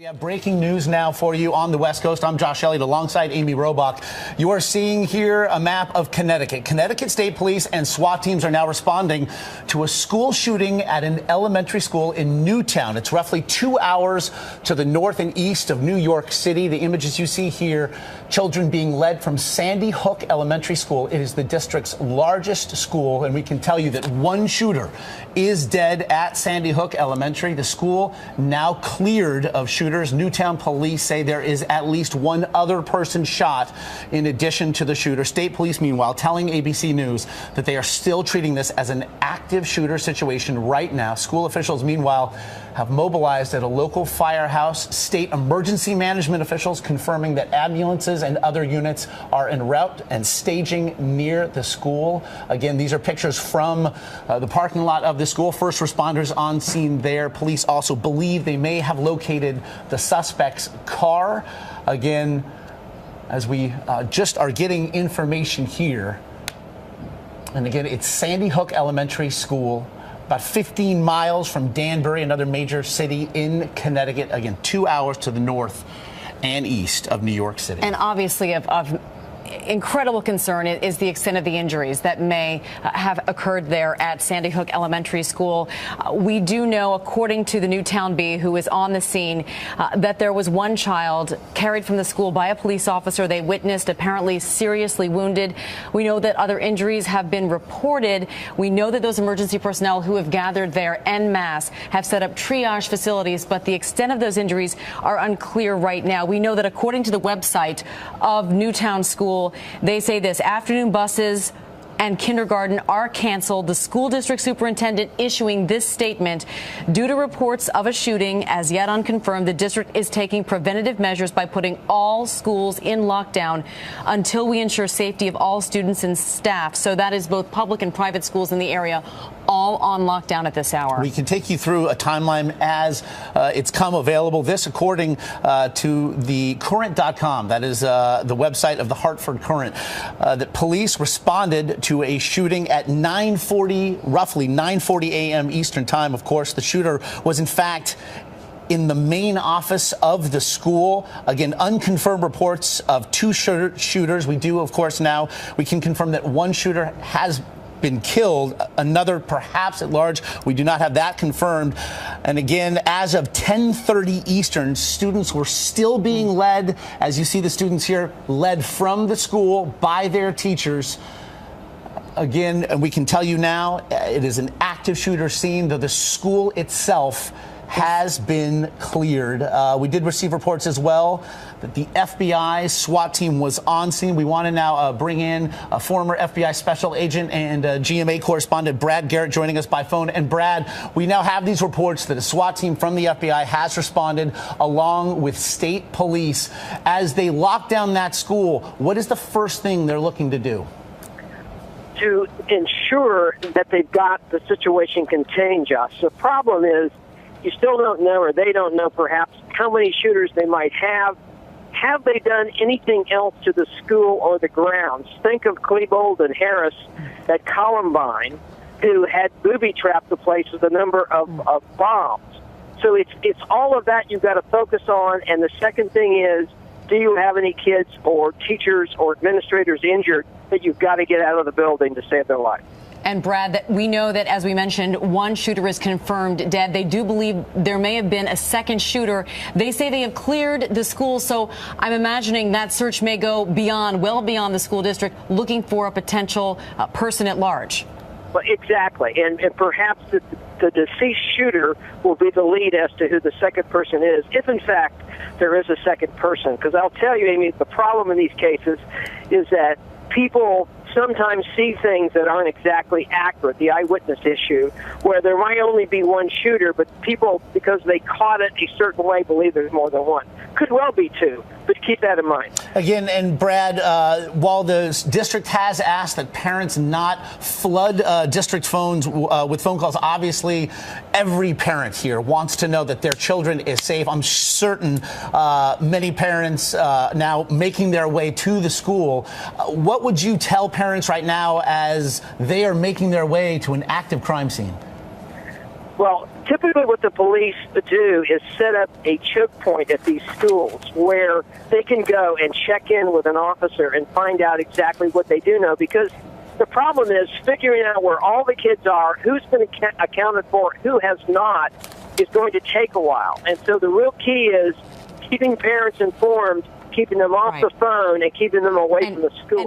We have breaking news now for you on the West Coast. I'm Josh Elliott alongside Amy Robach. You are seeing here a map of Connecticut. Connecticut State Police and SWAT teams are now responding to a school shooting at an elementary school in Newtown. It's roughly 2 hours to the north and east of New York City. The images you see here, children being led from Sandy Hook Elementary School. It is the district's largest school, and we can tell you that one shooter is dead at Sandy Hook Elementary. The school now cleared of shooters. Newtown police say there is at least one other person shot in addition to the shooter. State police, meanwhile, telling ABC News that they are still treating this as an active shooter situation right now. School officials, meanwhile, have mobilized at a local firehouse. State emergency management officials confirming that ambulances and other units are en route and staging near the school. Again, these are pictures from the parking lot of the school. First responders on scene there. Police also believe they may have located the suspect's car. Again, as we just are getting information here. And again, it's Sandy Hook Elementary School, about 15 miles from Danbury, another major city in Connecticut. Again, 2 hours to the north and east of New York City. And obviously of incredible concern is the extent of the injuries that may have occurred there at Sandy Hook Elementary School. We do know, according to the Newtown Bee, who is on the scene, that there was one child carried from the school by a police officer they witnessed, apparently seriously wounded. We know that other injuries have been reported. We know that those emergency personnel who have gathered there en masse have set up triage facilities, but the extent of those injuries are unclear right now. We know that according to the website of Newtown School, they say this: afternoon buses and kindergarten are canceled. The school district superintendent issuing this statement: due to reports of a shooting as yet unconfirmed, the district is taking preventative measures by putting all schools in lockdown until we ensure safety of all students and staff. So that is both public and private schools in the area, all on lockdown at this hour. We can take you through a timeline as it's come available. This, according to the Current.com, that is the website of the Hartford Courant, that police responded to a shooting at roughly 9:40 a.m. Eastern time. Of course, the shooter was in fact in the main office of the school. Again, unconfirmed reports of two shooters. We do, of course, now we can confirm that one shooter has been killed, another perhaps at large. We do not have that confirmed. And again, as of 10:30 Eastern, students were still being led, as you see the students here, led from the school by their teachers. Again, and we can tell you now, it is an active shooter scene, though the school itself has been cleared. We did receive reports as well that the FBI SWAT team was on scene. We want to now bring in a former FBI special agent and GMA correspondent Brad Garrett joining us by phone. And Brad, we now have these reports that a SWAT team from the FBI has responded along with state police as they lock down that school. What is the first thing they're looking to do? To ensure that they've got the situation contained, Josh. The problem is you still don't know, or they don't know perhaps, how many shooters they might have. Have they done anything else to the school or the grounds? Think of Klebold and Harris at Columbine, who had booby-trapped the place with a number of bombs. So it's all of that you've got to focus on. And the second thing is, do you have any kids or teachers or administrators injured that you've got to get out of the building to save their life? And Brad, that we know that, as we mentioned, one shooter is confirmed dead. They do believe there may have been a second shooter. They say they have cleared the school, so I'm imagining that search may go well beyond the school district, looking for a potential person at large. Well, exactly, and perhaps the deceased shooter will be the lead as to who the second person is, if in fact there is a second person. Because I'll tell you, Amy, the problem in these cases is that people sometimes see things that aren't exactly accurate, the eyewitness issue, where there might only be one shooter, but people, because they caught it a certain way, believe there's more than one. Could well be two, but keep that in mind. Again, and Brad, while the district has asked that parents not flood district phones with phone calls, obviously every parent here wants to know that their children is safe. I'm certain many parents now making their way to the school. What would you tell parents right now as they are making their way to an active crime scene? Well, Typically what the police do is set up a choke point at these schools where they can go and check in with an officer and find out exactly what they do know, because the problem is figuring out where all the kids are, who's been accounted for, who has not, is going to take a while. And so the real key is keeping parents informed, keeping them off the phone, and keeping them away from the school.